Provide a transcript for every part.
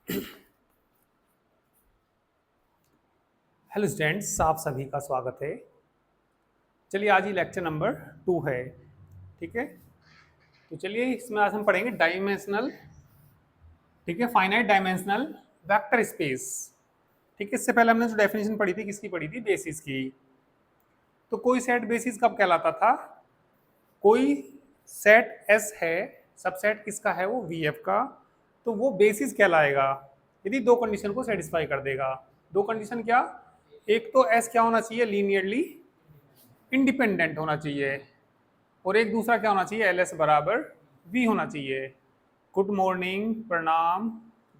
Hello students, आप सभी का स्वागत है। चलिए, आज ही लेक्चर नंबर 2 है। ठीक है, तो चलिए इसमें आज हम पढ़ेंगे डायमेंशनल, ठीक है, फाइनाइट डायमेंशनल वेक्टर स्पेस। ठीक है, इससे पहले हमने जो डेफिनेशन पढ़ी थी, किसकी पढ़ी थी? बेसिस की। तो कोई सेट बेसिस कब कहलाता था? कोई सेट एस है, सबसेट किसका है? वो वी एफ का। तो वो बेसिस कहलाएगा यदि दो कंडीशन को सेटिस्फाई कर देगा। दो कंडीशन क्या? एक तो एस क्या होना चाहिए? लीनियरली इंडिपेंडेंट होना चाहिए, और एक दूसरा क्या होना चाहिए? एल एस बराबर वी होना चाहिए। गुड मॉर्निंग, प्रणाम,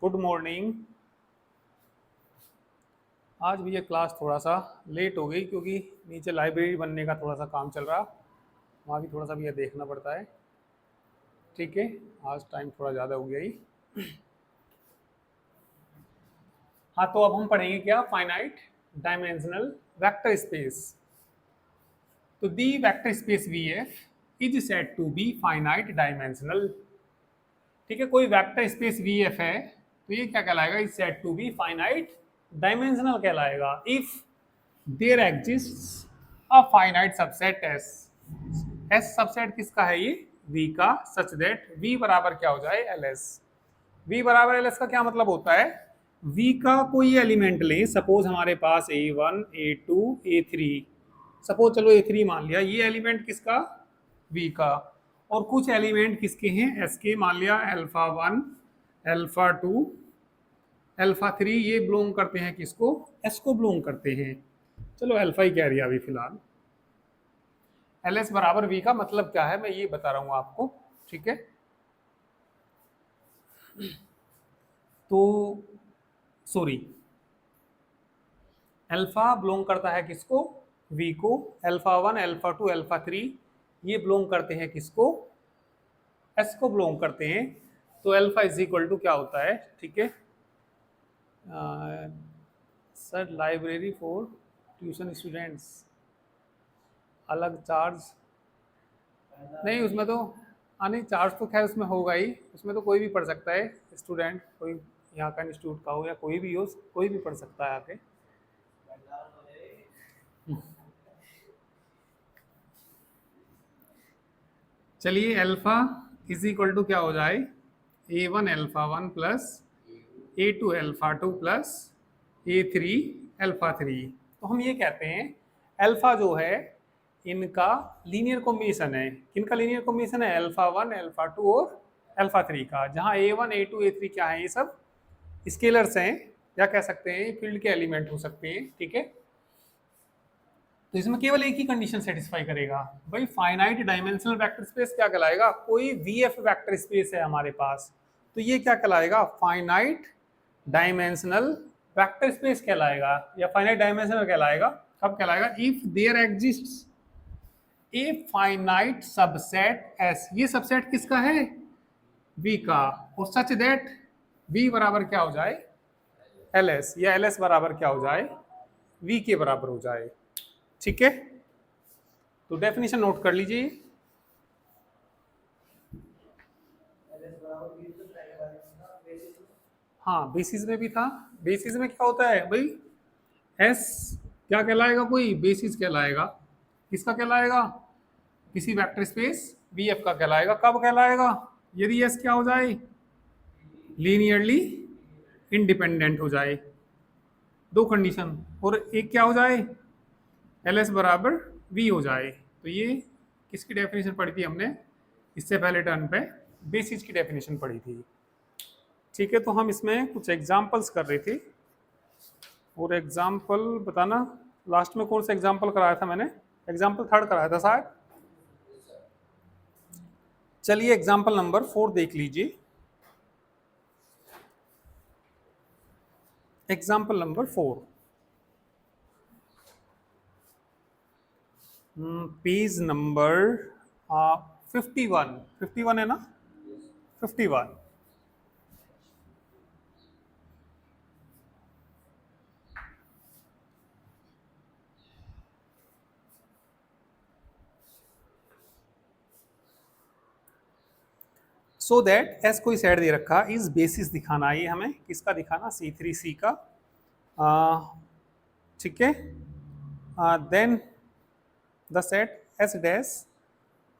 गुड मॉर्निंग। आज भी ये क्लास थोड़ा सा लेट हो गई क्योंकि नीचे लाइब्रेरी बनने का थोड़ा सा काम चल रहा, वहाँ भी थोड़ा सा भी ये देखना पड़ता है। ठीक है, आज टाइम थोड़ा ज़्यादा हो गया ही। हाँ, तो अब हम पढ़ेंगे क्या? Finite dimensional vector space. तो the vector space V F is said to be finite dimensional. ठीक है, कोई वेक्टर स्पेस वी एफ है तो ये क्या कहलाएगा? Is said to be finite dimensional कहलाएगा if there exists a finite subset S. S subset किसका है? ये वी का, सच दैट वी बराबर क्या हो जाए? L S. वी बराबर एल एस का क्या मतलब होता है? वी का कोई एलिमेंट लें, सपोज हमारे पास A1 A2 A3, सपोज चलो A3 मान लिया, ये एलिमेंट किसका? वी का। और कुछ एलिमेंट किसके हैं? एस के। मान लिया अल्फा 1 अल्फा 2 अल्फा 3, ये बिलोंग करते हैं किसको? एस को बिलोंग करते हैं। चलो अल्फा ही कह रही है अभी फिलहाल। एल एस बराबर वी का मतलब क्या है, मैं ये बता रहा हूँ आपको। ठीक है, तो सॉरी, अल्फा बिलोंग करता है किसको? वी को। अल्फा 1 अल्फा 2 अल्फा 3 ये बिलोंग करते हैं किसको? एस को बिलोंग करते हैं। तो अल्फा इज इक्वल टू क्या होता है? ठीक है sir, library for tuition students, अलग चार्ज नहीं उसमें तो। हाँ नहीं, चार्ज तो खैर उसमें होगा ही, उसमें तो कोई भी पढ़ सकता है स्टूडेंट, कोई यहाँ का इंस्टीट्यूट का हो या कोई भी हो, कोई भी पढ़ सकता है आके। चलिए, अल्फा इज इक्वल टू क्या हो जाए? A1 alpha 1 plus A2 alpha 2 plus A3 alpha 3। तो हम ये कहते हैं अल्फा जो है इनका लीनियर कॉम्बिनेशन है। किनका लीनियर कॉम्बिनेशन है? अल्फा 1 अल्फा 2 और अल्फा 3 का, जहाँ A1 A2 A3 क्या है? ये सब स्केलर्स हैं, या कह सकते हैं फील्ड के एलिमेंट हो सकते हैं। ठीक है, तो इसमें केवल एक ही कंडीशन सेटिस्फाई करेगा भाई। फाइनाइट डायमेंशनल वेक्टर स्पेस क्या कहलाएगा? कोई वीएफ वेक्टर स्पेस है हमारे पास, तो ये क्या कहलाएगा? फाइनाइट डायमेंशनल वेक्टर स्पेस कहलाएगा, या फाइनाइट डायमेंशनल कहलाएगा। कब कहलाएगा? If there exists a finite subset S. ये सबसेट किसका है? वी का। और सच दैट वी बराबर क्या हो जाए? एल एस, या एल एस बराबर क्या हो जाए? वी के बराबर हो जाए। ठीक है, तो डेफिनेशन नोट कर लीजिए। हाँ, बेसिस में भी था। बेसिस में क्या होता है भाई? एस क्या कहलाएगा? कोई बेसिस कहलाएगा। किसका कहलाएगा? किसी वेक्टर स्पेस वी एफ का कहलाएगा। कब कहलाएगा? यदि एस क्या हो जाए? लीनियरली इंडिपेंडेंट हो जाए। दो कंडीशन, और एक क्या हो जाए? एल एस बराबर वी हो जाए। तो ये किसकी डेफिनेशन पढ़ी थी हमने इससे पहले टर्न पे? बेसिस की डेफिनेशन पढ़ी थी। ठीक है, तो हम इसमें कुछ एग्जाम्पल्स कर रहे थे, और एग्जाम्पल बताना लास्ट में कौन सा एग्जाम्पल कराया था मैंने? एग्जाम्पल 3 कराया था शायद। चलिए एग्जाम्पल नंबर 4 देख लीजिए। Example number 4, page number 51। 51 है ना? 51। सो दैट एस कोई सेट दे रखा, इस बेसिस दिखाना, ये हमें किसका दिखाना, C3C का, ठीक है। Then the set S dash,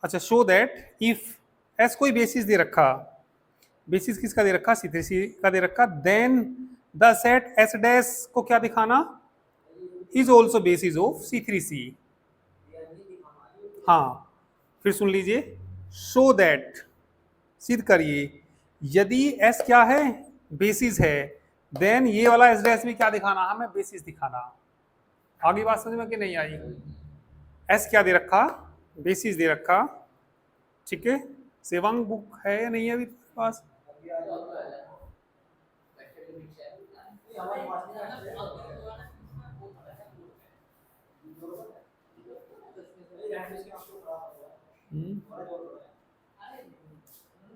अच्छा शो दैट इफ एस कोई बेसिस दे रखा, बेसिस किसका दे रखा, C3C का दे रखा, then the set S dash को क्या दिखाना, is also basis of C3C। हाँ, फिर सुन लीजिए, शो दैट, सिद्ध करिए, यदि एस क्या है, बेसिस है, देन ये वाला एस डैश भी क्या दिखाना, हमें बेसिस दिखाना। आगे बात समझ में कि नहीं आई? एस क्या दे रखा, बेसिस दे रखा, ठीक है। सेवांग बुक है या नहीं है अभी पास?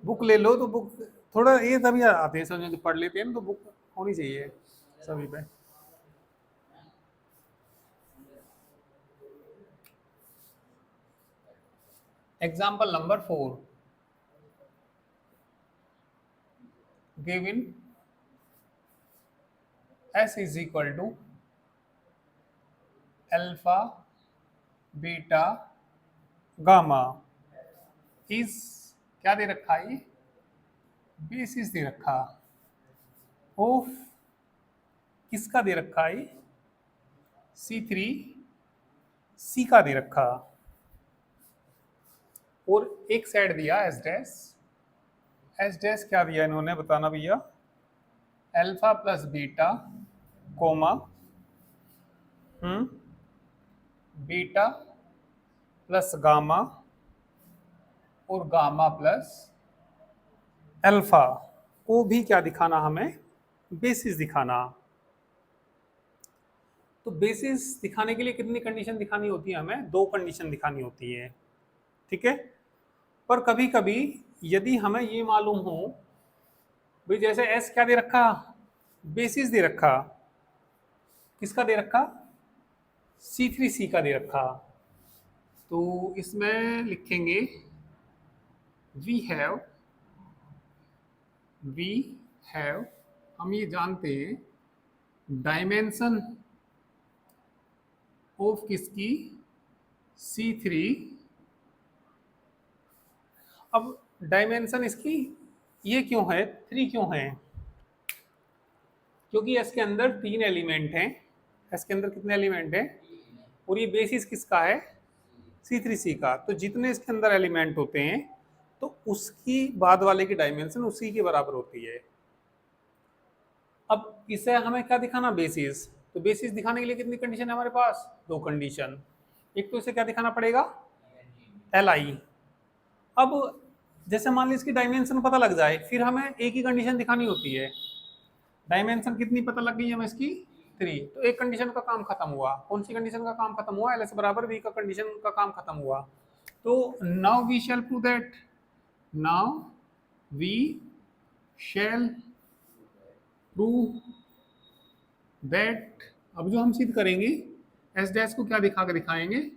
बुक ले लो, तो बुक थोड़ा ये तभी आते हैं समझ में, पढ़ लेते हैं ना, तो बुक होनी चाहिए सभी पे। Example number 4, given S is equal to alpha beta gamma, इस क्या दे रखा है, ये बेसिस दे रखा ऑफ किसका दे रखा है, C3C का दे रखा, और एक साइड दिया एस डैश, एस डैश क्या दिया इन्होंने बताना भैया, alpha plus beta comma beta plus gamma और गामा प्लस अल्फा को भी क्या दिखाना, हमें बेसिस दिखाना। तो बेसिस दिखाने के लिए कितनी कंडीशन दिखानी होती है, हमें 2 कंडीशन दिखानी होती है, ठीक है। पर कभी कभी यदि हमें ये मालूम हो भाई, जैसे एस क्या दे रखा, बेसिस दे रखा, किसका दे रखा, C3C का दे रखा, तो इसमें लिखेंगे वी हैव, हम ये जानते हैं डायमेंशन ऑफ किसकी, C3। अब डायमेंशन इसकी ये क्यों है, 3 क्यों है, क्योंकि एस के अंदर 3 एलिमेंट हैं, एस के अंदर कितने एलिमेंट हैं, और ये बेसिस किसका है, C3C का, तो जितने इसके अंदर एलिमेंट होते हैं तो उसकी बाद वाले की डायमेंशन उसी के बराबर होती है। अब इसे हमें क्या दिखाना, बेसिस, तो बेसिस दिखाने के लिए कितनी कंडीशन है हमारे पास, 2 कंडीशन। एक तो इसे क्या दिखाना पड़ेगा, Li। अब जैसे मान ली इसकी डायमेंशन पता लग जाए, फिर हमें एक ही कंडीशन दिखानी होती है, डायमेंशन कितनी पता लग गई हमें इसकी, 3, तो एक कंडीशन का काम खत्म हुआ। कौन सी कंडीशन का काम खत्म हुआ, एल एस बराबर वी का कंडीशन का काम खत्म हुआ। तो now we shall prove that, now we shall prove that, अब जो हम सिद्ध करेंगे एस डैश को क्या दिखा के दिखाएंगे,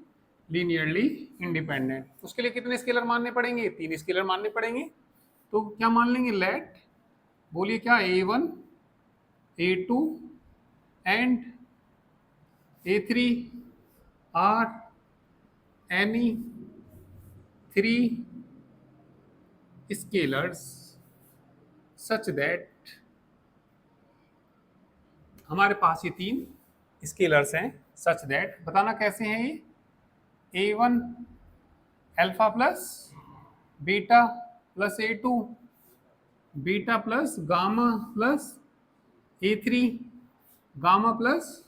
लीनियरली इंडिपेंडेंट। उसके लिए कितने स्केलर मानने पड़ेंगे, 3 स्केलर मानने पड़ेंगे। तो क्या मान लेंगे, लेट, बोलिए क्या, A1 A2 and A3 are any 3 scalars such that, हमारे पास ये 3 स्केलर्स हैं, सच दैट, बताना कैसे हैं ये, A1 alpha plus beta plus A2 beta plus gamma plus A3 gamma plus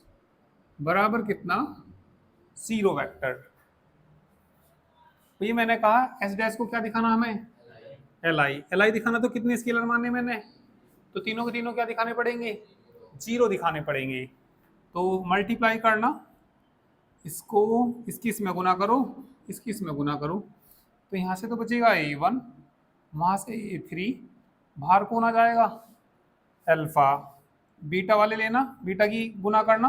बराबर कितना, 0 वेक्टर। तो ये मैंने कहा एस डैश को क्या दिखाना हमें, Li दिखाना, तो कितने स्केलर माने मैंने, तो तीनों के तीनों क्या दिखाने पड़ेंगे, 0 दिखाने पड़ेंगे। तो मल्टीप्लाई करना, इसको इसकी इसमें गुना करो, इसकी इसमें गुना करो, तो यहाँ से तो बचेगा A1, वहाँ से A3, बाहर कौन आ जाएगा, अल्फा, बीटा वाले लेना, बीटा की गुना करना,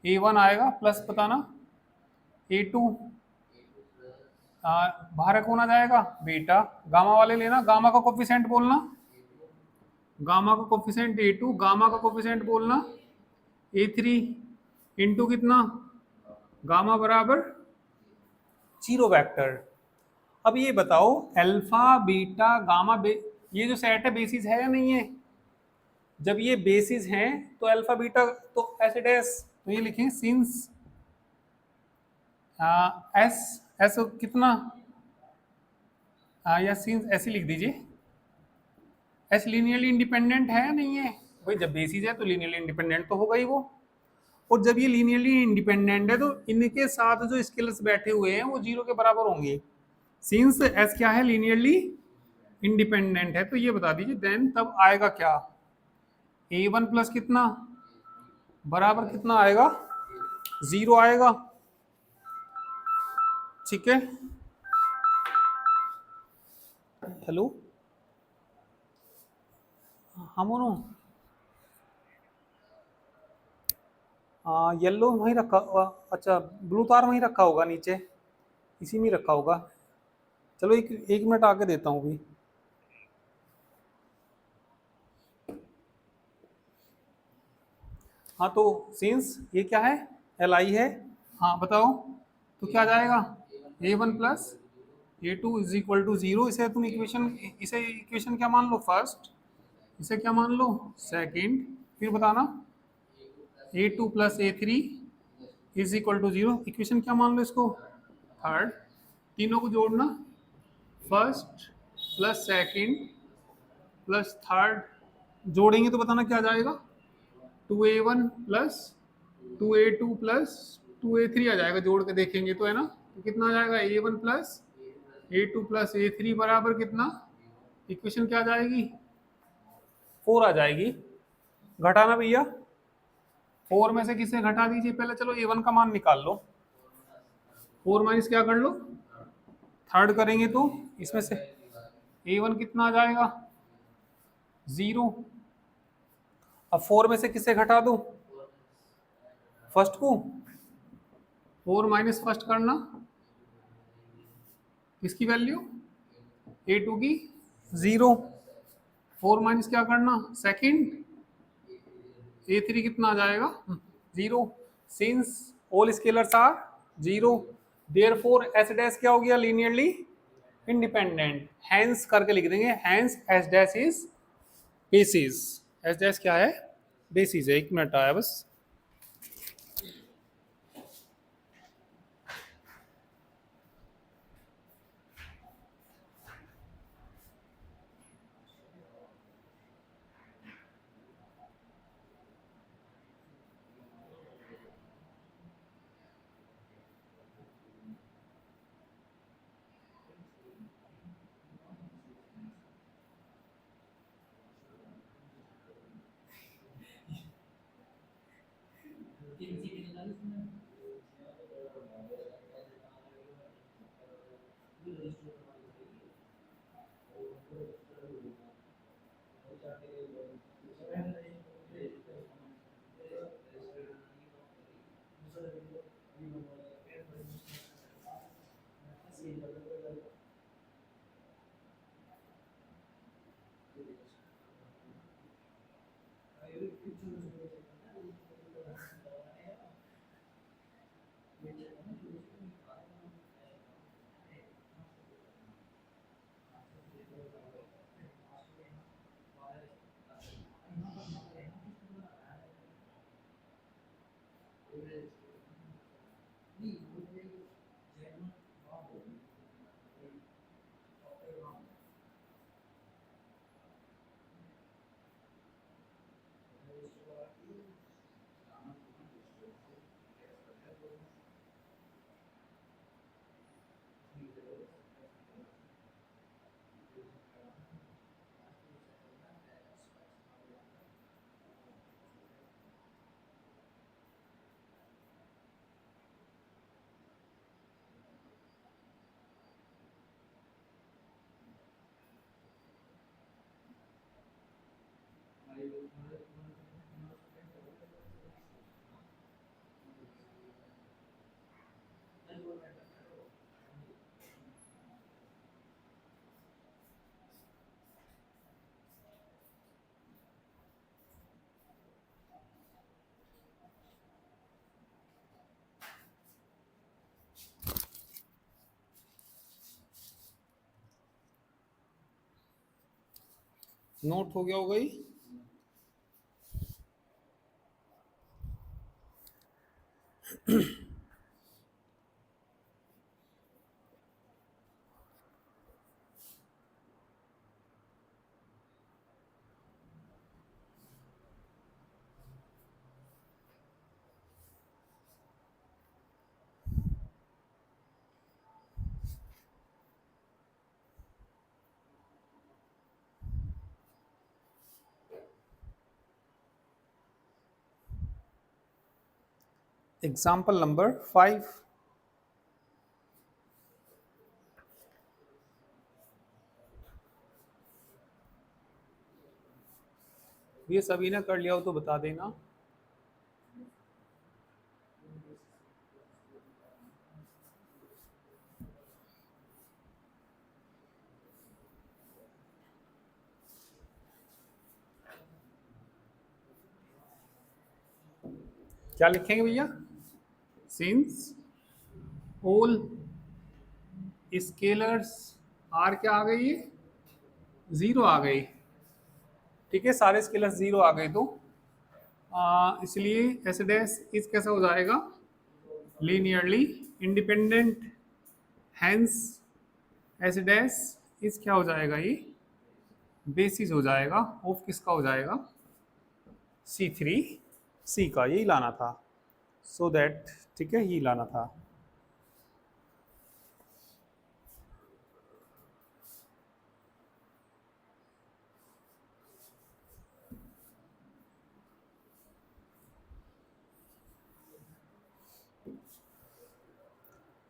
A1 आएगा प्लस बताना A2 बाहर कौन आ जाएगा, बीटा। गामा वाले लेना, गामा का कोफिशिएंट बोलना, गामा का कोफिशिएंट A2, गामा का कोफिशिएंट बोलना A3 इंटू कितना, गामा बराबर जीरो वेक्टर। अब ये बताओ अल्फा बीटा गामा ये जो सेट है बेसिस है या नहीं है? जब ये बेसिस हैं तो अल्फा बीटा तो एसिड एस, तो ये लिखें सिंस एस, एस कितना, या सिंस ऐसे लिख दीजिए, एस लीनियरली इंडिपेंडेंट है या नहीं है? भाई जब बेसिस है तो लीनियरली इंडिपेंडेंट तो होगा ही वो। और जब ये लीनियरली इंडिपेंडेंट है तो इनके साथ जो स्केलर्स बैठे हुए हैं वो जीरो के बराबर होंगे। सिंस एस क्या है, लीनियरली इंडिपेंडेंट है, तो ये बता दीजिए देन तब आएगा क्या, A1 प्लस कितना बराबर कितना आएगा, जीरो आएगा। ठीक है, हेलो, हम येलो वहीं रखा, अच्छा ब्लू तार वहीं रखा होगा नीचे, इसी में रखा होगा। चलो एक एक मिनट आके देता हूँ अभी। हाँ तो सिंस ये क्या है, एल आई है, हाँ बताओ तो क्या आ जाएगा, A1 plus A2 is equal to zero. इसे तुम इक्वेशन, इसे इक्वेशन क्या मान लो, फर्स्ट, इसे क्या मान लो, सेकंड, फिर बताना A2 plus A3 is equal to zero, equation क्या मान लो इसको, थर्ड। तीनों को जोड़ना, first plus second plus third जोड़ेंगे तो बताना क्या आ जाएगा, 2A1 plus 2A2 plus 2A3 आ जाएगा, जोड़ के देखेंगे तो है ना, तो कितना आ जाएगा A1 plus A2 plus A3 बराबर कितना, इक्वेशन क्या आ जाएगी, 4 आ जाएगी। घटाना भैया, 4 में से किसे घटा दीजिए पहले, चलो A1 का मान निकाल लो, 4 माइनस क्या कर लो, थर्ड करेंगे तो इसमें से A1 कितना आ जाएगा, जीरो। अब 4 में से किसे घटा दो, फर्स्ट को, 4 माइनस फर्स्ट करना, किसकी वैल्यू, A2 की, जीरो। 4 माइनस क्या करना, सेकंड, A3 कितना आ जाएगा, zero. Since all scalars are zero, therefore S dash क्या हो गया, लीनियरली इंडिपेंडेंट। हैंस करके लिख देंगे, hence S dash is basis. S dash क्या है, बेसिस है। एक मिनट आया बस। नोट हो गया होगा ये। Example number 5। ये सभी ने कर लिया हो तो बता देना। क्या लिखेंगे भैया? सिंस ऑल स्केलर्स आर क्या आ गई, ये जीरो आ गई। ठीक है, सारे स्केलर्स जीरो आ गए तो इसलिए एस डैश इज कैसा हो जाएगा, linearly independent. Hence S dash is क्या हो जाएगा, ये बेसिस हो जाएगा ऑफ किसका हो जाएगा, C3 C का, यही लाना था। सो दैट ठीक है, यही लाना था।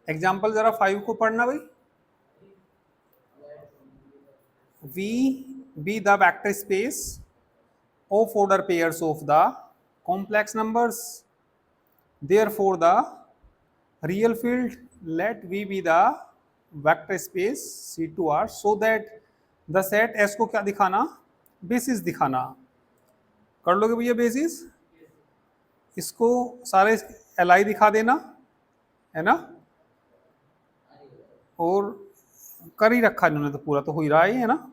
एग्जाम्पल जरा 5 को पढ़ना भाई। V be the vector space of order pairs of the complex numbers. Therefore, the real field let V be the vector space C2R so that the set S को क्या दिखाना, बेसिस दिखाना। कर लोगे भैया बेसिस? इसको सारे Li दिखा देना, है ना। और कर ही रखा इन्होंने तो, पूरा तो हो ही रहा है ना,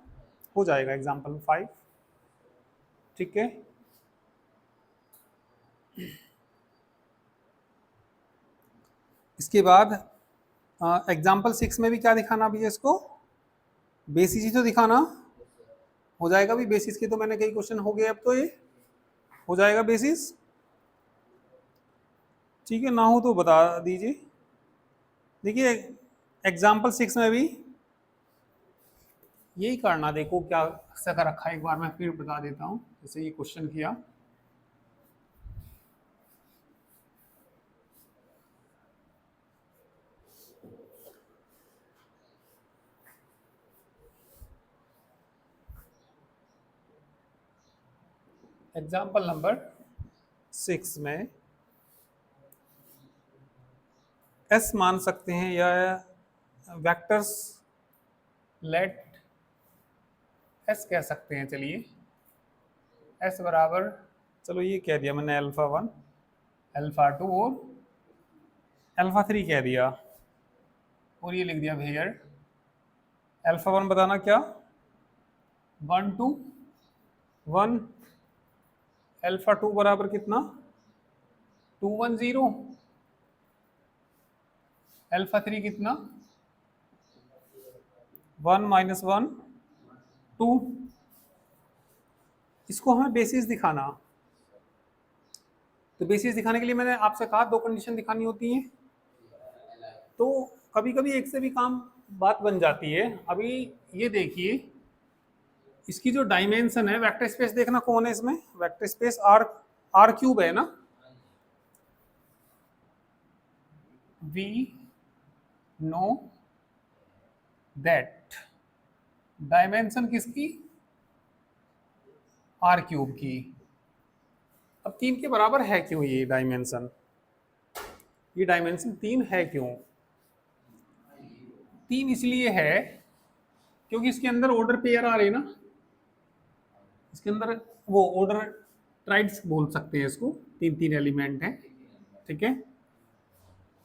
हो जाएगा एग्जाम्पल 5। ठीक है, इसके बाद एग्जाम्पल 6 में भी क्या दिखाना भी है इसको, बेसिस ही तो दिखाना। हो जाएगा भी बेसिस के, तो मैंने कई क्वेश्चन हो गए, अब तो ये हो जाएगा बेसिस। ठीक है, ना हो तो बता दीजिए। देखिए एग्जाम्पल 6 में भी यही करना, देखो क्या सका रखा है, एक बार मैं फिर बता देता हूँ जैसे ये क्वेश्चन किया। एग्जाम्पल नंबर 6 में एस मान सकते हैं या वेक्टर्स लेट एस कह सकते हैं। चलिए एस बराबर, चलो ये कह दिया मैंने अल्फा 1 अल्फा 2 और अल्फा 3 कह दिया, और ये लिख दिया भेयर अल्फा 1 बताना क्या, 1 2 1, अल्फा 2 बराबर कितना, 2 1 0, अल्फा 3 कितना, 1 - 1 2। इसको हमें बेसिस दिखाना, तो बेसिस दिखाने के लिए मैंने आपसे कहा 2 कंडीशन दिखानी होती हैं, तो कभी कभी एक से भी काम बात बन जाती है। अभी ये देखिए, इसकी जो डायमेंशन है, वेक्टर स्पेस देखना कौन है इसमें, वेक्टर स्पेस आर क्यूब है ना। वी नो दैट डायमेंशन किसकी, आर क्यूब की। अब 3 के बराबर है क्यों ये डायमेंशन, ये डायमेंशन 3 है क्यों, 3 इसलिए है क्योंकि इसके अंदर ऑर्डर पेयर आ रहे हैं ना, इसके अंदर वो ऑर्डर ट्राइड्स बोल सकते हैं इसको, 3 एलिमेंट हैं। ठीक है,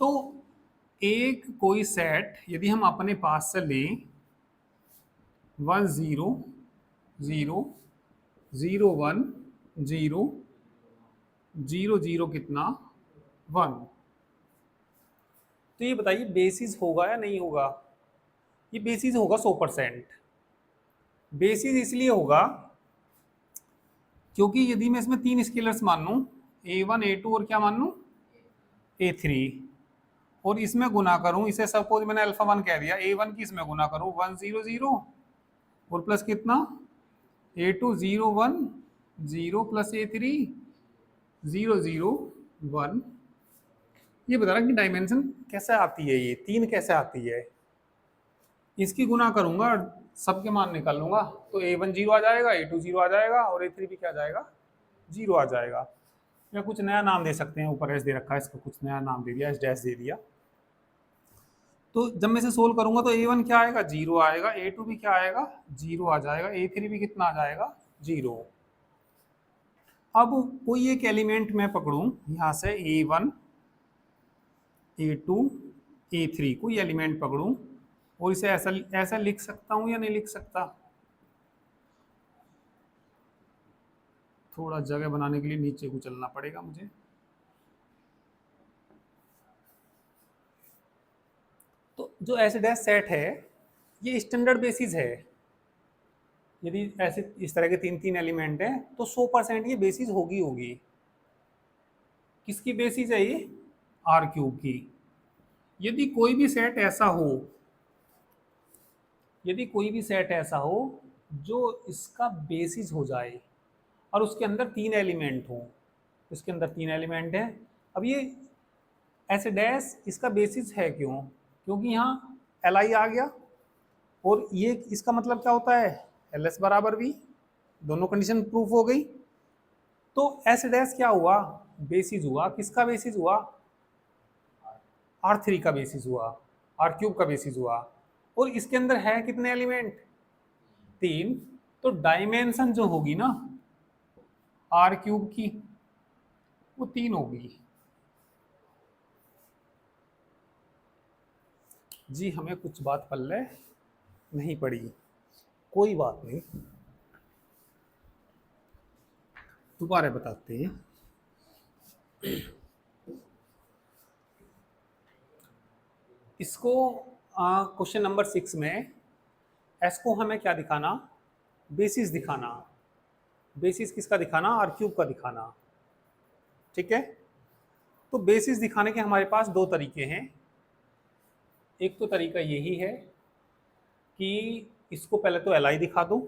तो एक कोई सेट यदि हम अपने पास से लें 1 0 0 0 1 0 0 0 कितना 1। तो ये बताइए बेसिस होगा या नहीं होगा? ये बेसिस होगा 100%। बेसिस इसलिए होगा क्योंकि यदि मैं इसमें 3 स्केलर्स मान लूं, A1 A2 और क्या मान लूं A3, और इसमें गुना करूं, इसे सपोज मैंने अल्फा 1 कह दिया, A1 की इसमें गुना करूं 1 0 0 और प्लस कितना A2 0 1 0 प्लस A3 0 0 1। ये बता रहा कि डायमेंशन कैसे आती है, ये 3 कैसे आती है। इसकी गुना करूंगा, सबके मान निकाल लूंगा, तो A1 0 आ जाएगा, A2 0 आ जाएगा और A3 भी क्या आ जाएगा 0 आ जाएगा। या कुछ नया नाम दे सकते हैं, ऊपर एस दे रखा है, इसका कुछ नया नाम दे दिया, एस डैश दे दिया। तो जब मैं इसे सोल्व करूंगा तो A1 क्या आएगा 0 आएगा, A2 भी क्या आएगा 0 आ जाएगा, A3 भी कितना आ जाएगा 0। अब कोई एक एलिमेंट मैं पकड़ूं यहां से A1 A2 A3, कोई एलिमेंट पकड़ूं और इसे ऐसा ऐसा लिख सकता हूं या नहीं लिख सकता? थोड़ा जगह बनाने के लिए नीचे को चलना पड़ेगा मुझे। तो जो एस डैश सेट है ये स्टैंडर्ड बेसिस है। यदि ऐसे इस तरह के 3 एलिमेंट हैं तो 100% ये बेसिस होगी। किसकी बेसिस है ये? आर क्यूब की। यदि कोई भी सेट ऐसा हो, यदि कोई भी सेट ऐसा हो जो इसका बेसिस हो जाए और उसके अंदर 3 एलिमेंट हो, इसके अंदर 3 एलिमेंट हैं। अब ये एस डैश इसका बेसिस है क्यों? क्योंकि यहाँ एल आई आ गया और ये इसका मतलब क्या होता है एल एस बराबर वी, दोनों कंडीशन प्रूफ हो गई। तो एस डैश क्या हुआ बेसिस हुआ, किसका बेसिस हुआ R3 का बेसिस हुआ, आर क्यूब का बेसिस हुआ। और इसके अंदर है कितने एलिमेंट 3। तो डायमेंशन जो होगी ना आर क्यूब की वो 3 होगी। जी हमें कुछ बात पल्ले नहीं पड़ी, कोई बात नहीं, दोबारा बताते हैं। इसको क्वेश्चन नंबर 6 में एस को हमें क्या दिखाना बेसिस दिखाना। बेसिस किसका दिखाना आर क्यूब का दिखाना। ठीक है, तो बेसिस दिखाने के हमारे पास 2 तरीके हैं। एक तो तरीका यही है कि इसको पहले तो एल आई दिखा दो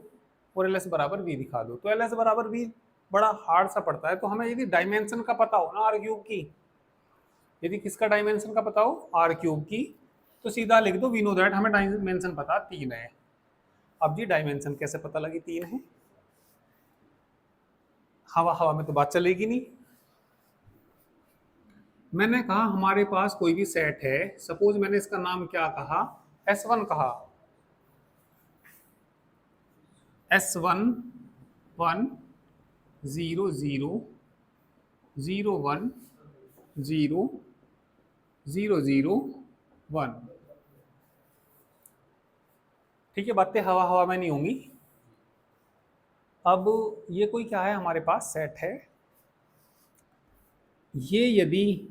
और एल एस बराबर वी दिखा दो। तो एल एस बराबर वी बड़ा हार्ड सा पड़ता है, तो हमें यदि डायमेंशन का पता हो ना आर क्यूब की, यदि किसका डायमेंशन का पता हो आर क्यूब की, तो सीधा लिख दो वी नो दैट हमें डायमेंशन पता 3 है। अब जी डायमेंशन कैसे पता लगी 3 है? हवा हवा में तो बात चलेगी नहीं। मैंने कहा हमारे पास कोई भी सेट है, सपोज मैंने इसका नाम क्या कहा S1 कहा, S1 1 0 0 0 1 0 0 0 1। ठीक है, बातें हवा हवा में नहीं होंगी। अब ये कोई क्या है हमारे पास सेट है, ये यदि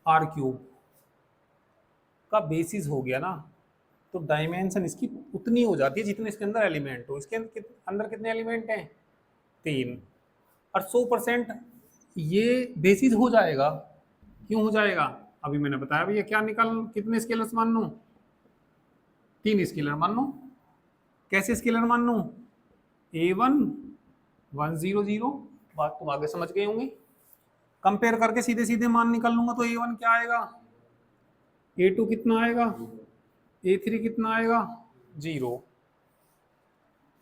आर क्यूब का बेसिस हो गया ना तो डायमेंशन इसकी उतनी हो जाती है जितने इसके अंदर एलिमेंट हो। इसके अंदर कितने एलिमेंट हैं 3, और 100% ये बेसिस हो जाएगा। क्यों हो जाएगा? अभी मैंने बताया भैया क्या निकाल, कितने स्केलर्स मान लूं 3 स्केलर मान लो। कैसे स्केलर मान लूं A1 1 0 0, बात तुम आगे समझ गए होंगे। कंपेयर करके सीधे सीधे मान निकाल लूंगा तो A1 क्या आएगा A2 कितना आएगा A3 कितना आएगा 0।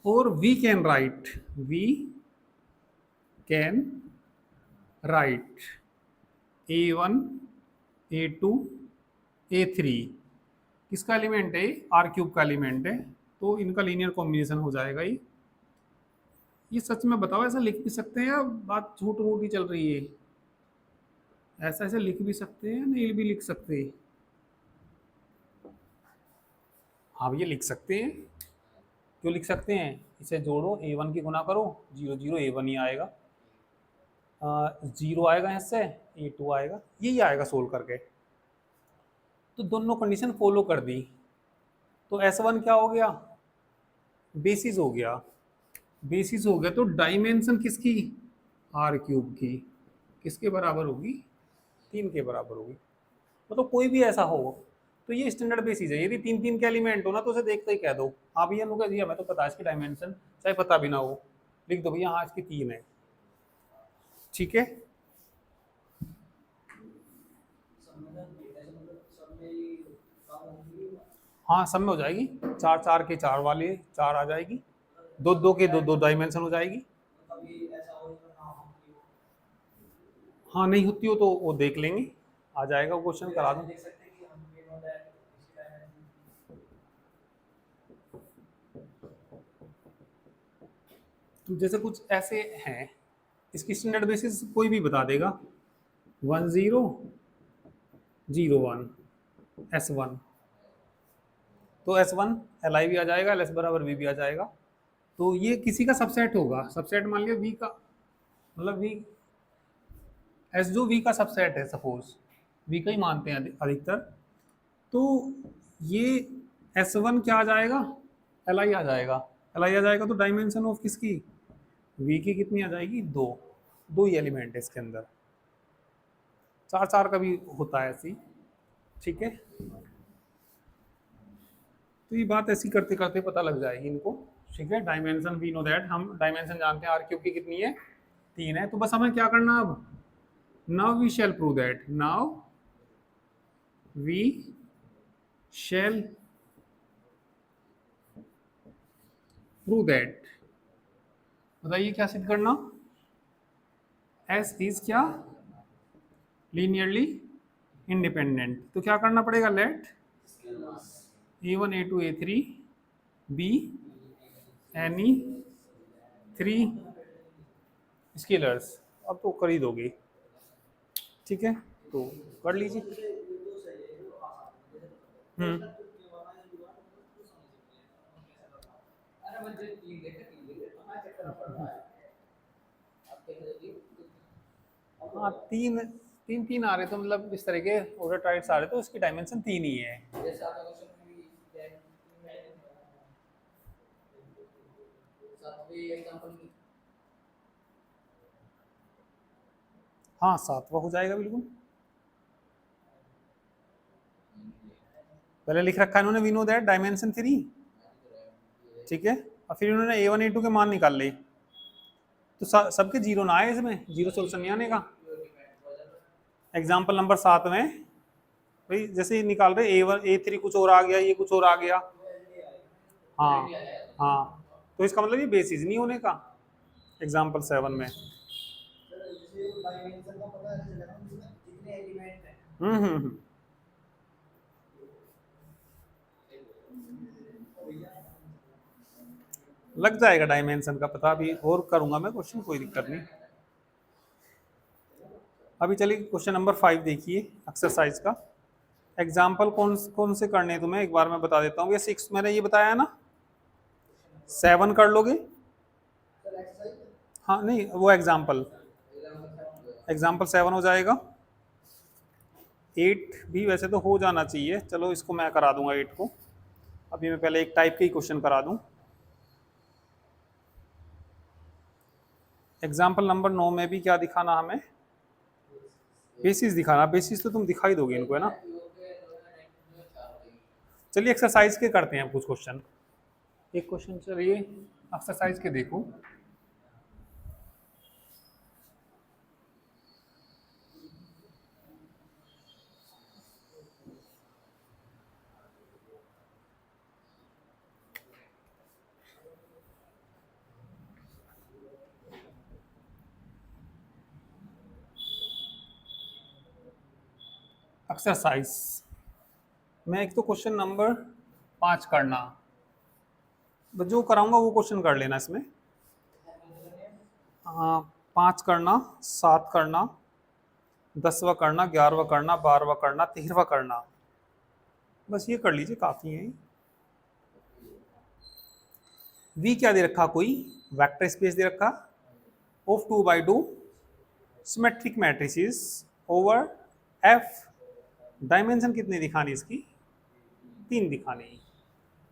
और we can right A1 A2 A3 किसका एलिमेंट है आर क्यूब का एलिमेंट है, तो इनका लीनियर कॉम्बिनेशन हो जाएगा। ये सच में बताओ ऐसा लिख भी सकते हैं या बात झूठ मूठ ही चल रही है? ऐसा ऐसे लिख भी सकते हैं नहीं भी लिख सकते? हाँ भैया लिख सकते हैं। क्यों लिख सकते हैं, इसे जोड़ो a1 की गुना करो, 0 0 a1 ही आएगा, 0 आएगा, इससे a2 आएगा, यही आएगा सोल्व करके। तो दोनों कंडीशन फॉलो कर दी, तो S1 क्या हो गया, बेसिस हो गया, बेसिस हो गया। तो डायमेंशन किसकी, आर क्यूब की, किसके बराबर होगी, 3 के बराबर होगी। मतलब कोई भी ऐसा हो तो ये स्टैंडर्ड बेसिस है, यदि 3 3 के एलिमेंट हो ना तो उसे देखते ही कह दो हाँ भैया नु कह दिया, मैं तो पता है इसकी डायमेंशन, चाहे पता भी ना हो, लिख दो भैया हाँ इसकी 3 है, ठीक है। हाँ सब में हो जाएगी, 4 4 के 4 वाले 4 आ जाएगी, 2 2 के 2 2 डायमेंशन हो जाएगी। हाँ नहीं होती हो तो वो देख लेंगे, आ जाएगा वो क्वेश्चन, करा दूं। तो जैसे कुछ ऐसे हैं, इसकी स्टैंडर्ड बेसिस कोई भी बता देगा, 1 0 0 1 S1, तो S1 Li भी आ जाएगा, LS बराबर V भी आ जाएगा। तो ये किसी का सबसेट होगा, सबसेट मान लिया V का, मतलब V S जो V का सबसेट है, सपोज V का ही मानते हैं अधिकतर, तो ये S1 क्या आ जाएगा, Li आ जाएगा, Li आ जाएगा, तो डायमेंशन ऑफ किसकी, V की कितनी आ जाएगी, 2 2 ही एलिमेंट है इसके अंदर, 4 4 का भी होता है ऐसी, ठीक है। तो ये बात ऐसी करते करते पता लग जाएगी इनको, ठीक है। डायमेंशन वी नो दैट, हम डायमेंशन जानते हैं आर क्यूब की कितनी है, 3 है। तो बस हमें क्या करना अब, now we shall prove that, now we shall prove that, बताइए क्या सिद्ध करना, एस इज क्या, लीनियरली इंडिपेंडेंट। तो क्या करना पड़ेगा, late a1 a2 a3 be any 3 scalars. अब तो कर ही दोगे, ठीक है, तो कर लीजिए। हाँ 3 3 3 आ रहे, तो मतलब इस तरह के ओवर टाइट्स आ रहे, तो इसकी डायमेंशन 3 ही है। हाँ 7वां हो जाएगा बिल्कुल, पहले लिख रखा है इन्होंने वी नो दैट डायमेंशन 3, ठीक है, और फिर इन्होंने a1 a2 के मान निकाल लिए, तो सबके 0 ना आए, इसमें 0 सोल्यूशन नहीं आने का। एग्जाम्पल नंबर 7 में भाई जैसे ही निकाल रहे a1 a3 कुछ और आ गया, ये कुछ और आ गया, हाँ हाँ, तो इसका मतलब ये बेसिस नहीं होने का। एग्जाम्पल 7 में हम्म, लग जाएगा डायमेंशन का पता, अभी और करूंगा मैं क्वेश्चन, कोई दिक्कत नहीं। अभी चलिए क्वेश्चन नंबर 5 देखिए, एक्सरसाइज का। एग्जाम्पल कौन कौन से करने हैं तुम्हें एक बार मैं बता देता हूँ। ये 6 मैंने ये बताया ना, 7 कर लोगे, हाँ नहीं वो एग्जाम्पल, एग्जाम्पल 7 हो जाएगा, 8 भी वैसे तो हो जाना चाहिए, चलो इसको मैं करा दूंगा 8 को। अभी मैं पहले एक टाइप के ही क्वेश्चन करा दूं। एग्जाम्पल नंबर 9 में भी क्या दिखाना हमें, बेसिस दिखाना। बेसिस तो तुम दिखाई दोगे इनको, है ना। चलिए एक्सरसाइज के करते हैं कुछ क्वेश्चन, एक क्वेश्चन चलिए एक्सरसाइज के देखो। एक्सरसाइज मैं एक तो क्वेश्चन नंबर 5 करना, जो कराऊंगा वो क्वेश्चन कर लेना इसमें। 5 करना, 7 करना, 10वां करना, 11वां करना, 12वां करना, 13वां करना, बस ये कर लीजिए काफ़ी है। वी क्या दे रखा, कोई वेक्टर स्पेस दे रखा of 2/2 symmetric matrices over F. Dimension कितनी दिखानी इसकी, 3 दिखानी।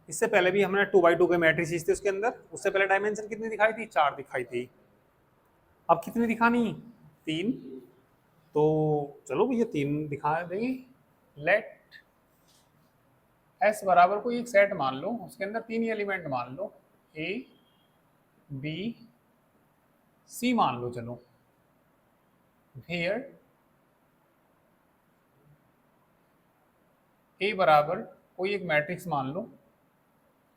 इससे पहले भी हमने 2/2 के मैट्रिसेस थे उसके अंदर, उससे पहले डायमेंशन कितनी दिखाई थी, 4 दिखाई थी। अब कितनी दिखानी, 3। तो चलो भैया 3 दिखा देंगे। लेट एस बराबर कोई एक सेट मान लो, उसके अंदर 3 ही एलिमेंट मान लो, ए बी सी मान लो। चलो हियर ए बराबर कोई एक मैट्रिक्स मान लो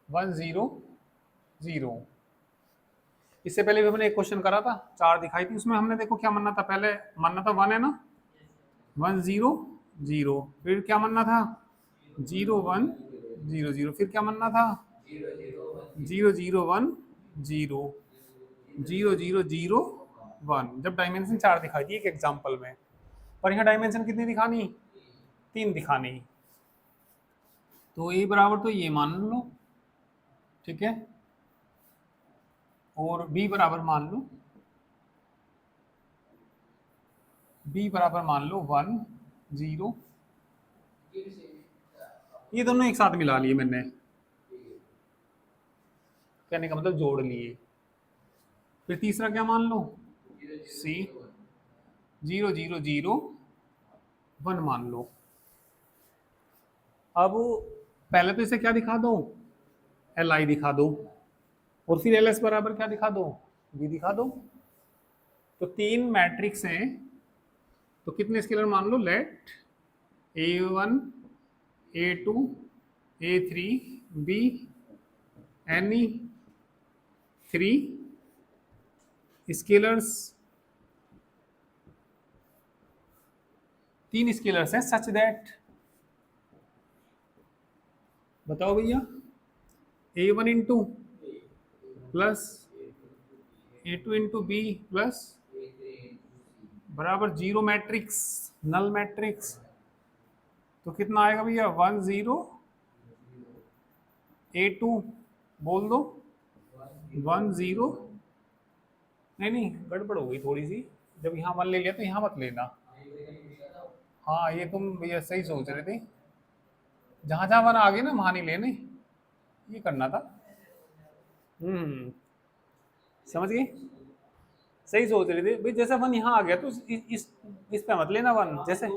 1 0 0। इससे पहले भी हमने एक क्वेश्चन करा था, 4 दिखाई थी, उसमें हमने देखो क्या मानना था, पहले मानना था 1 है ना, 1 0 0। फिर क्या मानना था, 0 1 0 0। फिर क्या मानना था, 0 0 1 0 0 0 0 1। जब डायमेंशन 4 दिखाई थी एक एग्जाम्पल में, पर यहाँ डायमेंशन कितनी दिखानी, 3 दिखानी। तो ए बराबर तो ये मान लो, ठीक है, और बी बराबर मान लो, बी बराबर मान लो 1 0। ये दोनों एक साथ मिला लिए मैंने, कहने का मतलब जोड़ लिए। फिर तीसरा क्या मान लो, सी 0 0 0 1 मान लो। अब पहले तो इसे क्या दिखा दो, एल आई दिखा दो, और फिर एल एस बराबर क्या दिखा दो, बी दिखा दो। तो 3 मैट्रिक्स हैं, तो कितने स्केलर मान लो, let A1 A2 A3 B any 3 scalars, 3 scalars हैं सच दैट, बताओ भैया, A1 into plus A2 into b plus बराबर 0 मैट्रिक्स, नल मैट्रिक्स। तो कितना आएगा भैया, 1 0 A2 बोल दो 1 0। नहीं नहीं, गड़बड़ हो गई थोड़ी सी, जब यहाँ 1 ले लिया तो यहाँ मत लेना। हाँ ये तुम भैया सही सोच रहे थे, जहाँ जहाँ 1 आ गए ना वहाँ नहीं लेने, ये करना था। समझ गए, सही सोच रहे थे भाई, जैसे 1 यहाँ आ गया तो इस पे मत लेना 1 जैसे।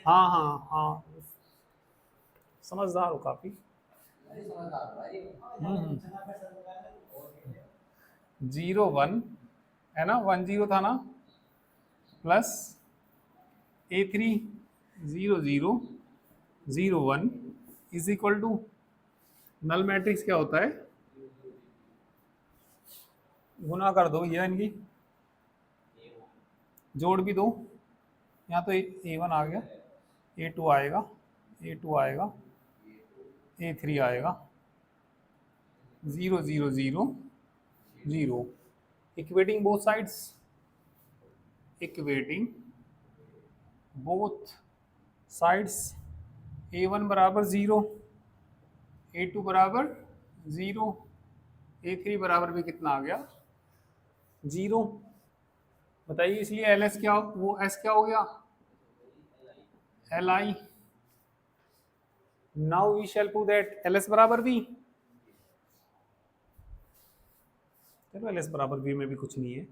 हाँ हाँ हाँ, समझदार हो काफी। 0 1 है ना, 1 0 था ना, plus A3 0 0 0 1 is equal to, null matrix क्या होता है, गुना कर दो ये इनकी, जोड़ भी दो। यहाँ तो A1 आ गया, A2 आएगा, A2 आएगा, A3 आएगा, 0 0 0 0। Equating both sides, equating both sides, A1 बराबर 0, A2 बराबर 0, A3 बराबर भी कितना आ गया, 0। बताइए, इसलिए एल एस क्या, वो एस क्या हो गया, L I. Now we shall prove that L S बराबर बी। चलो एल एस बराबर बी में भी कुछ नहीं है।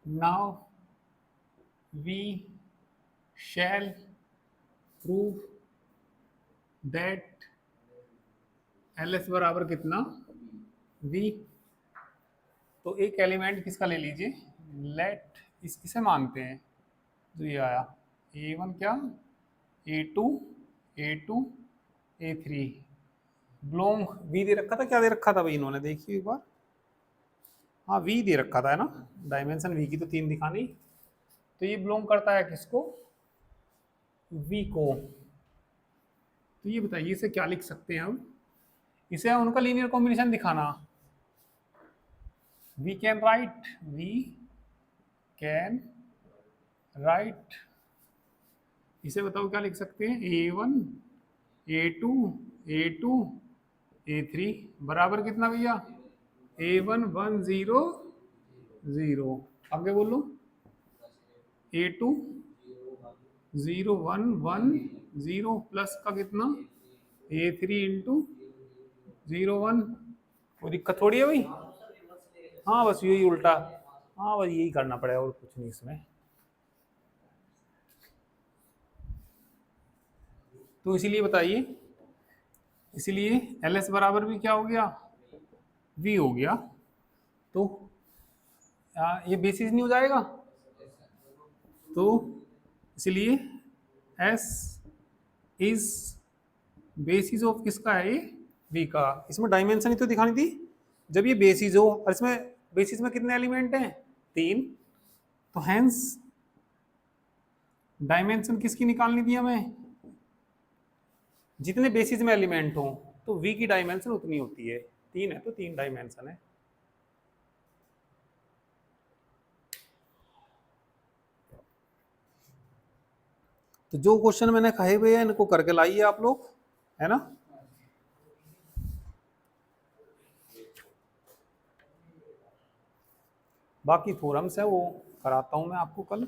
Now we shall prove that L S बराबर कितना, वी। तो एक एलिमेंट किसका ले लीजिए, लेट इस किसे मानते हैं, जो ये आया ए वन क्या, a two, a two, a three, belong V दे रखा था, क्या दे रखा था भाई इन्होंने, देखिए एक बार, हाँ वी दे रखा था है ना, डायमेंशन वी की तो 3 दिखानी, तो ये बिलोंग करता है किसको, वी को। तो ये बताइए इसे क्या लिख सकते हैं हम, इसे उनका लीनियर कॉम्बिनेशन दिखाना, we can write, we can write, इसे बताओ क्या लिख सकते हैं, a one, a two, a two, a three, बराबर कितना भैया, a one one zero zero, आगे बोलो, a two zero one one zero, plus का कितना, a three into zero one, कोई दिक्कत थोड़ी है भाई, हाँ बस यही उल्टा, हाँ बस यही करना पड़ेगा और कुछ नहीं इसमें। तो इसीलिए बताइए, इसीलिए एल एस बराबर भी क्या हो गया, वी हो गया। तो ये बेसिस नहीं हो जाएगा, तो इसलिए एस इज बेसिस ऑफ किसका है ये, वी का। इसमें डायमेंशन ही तो दिखानी थी, जब ये बेसिस हो, और इसमें बेसिस में कितने एलिमेंट हैं, 3, तो हैंस डायमेंशन किसकी निकालनी थी हमें, जितने बेसिस में एलिमेंट हो तो वी की डायमेंशन उतनी होती है, 3 है तो 3 डायमेंशन है। तो जो क्वेश्चन मैंने कहे हुए हैं इनको करके लाइए आप लोग, है ना। बाकी फोरम्स है वो कराता हूं मैं आपको कल।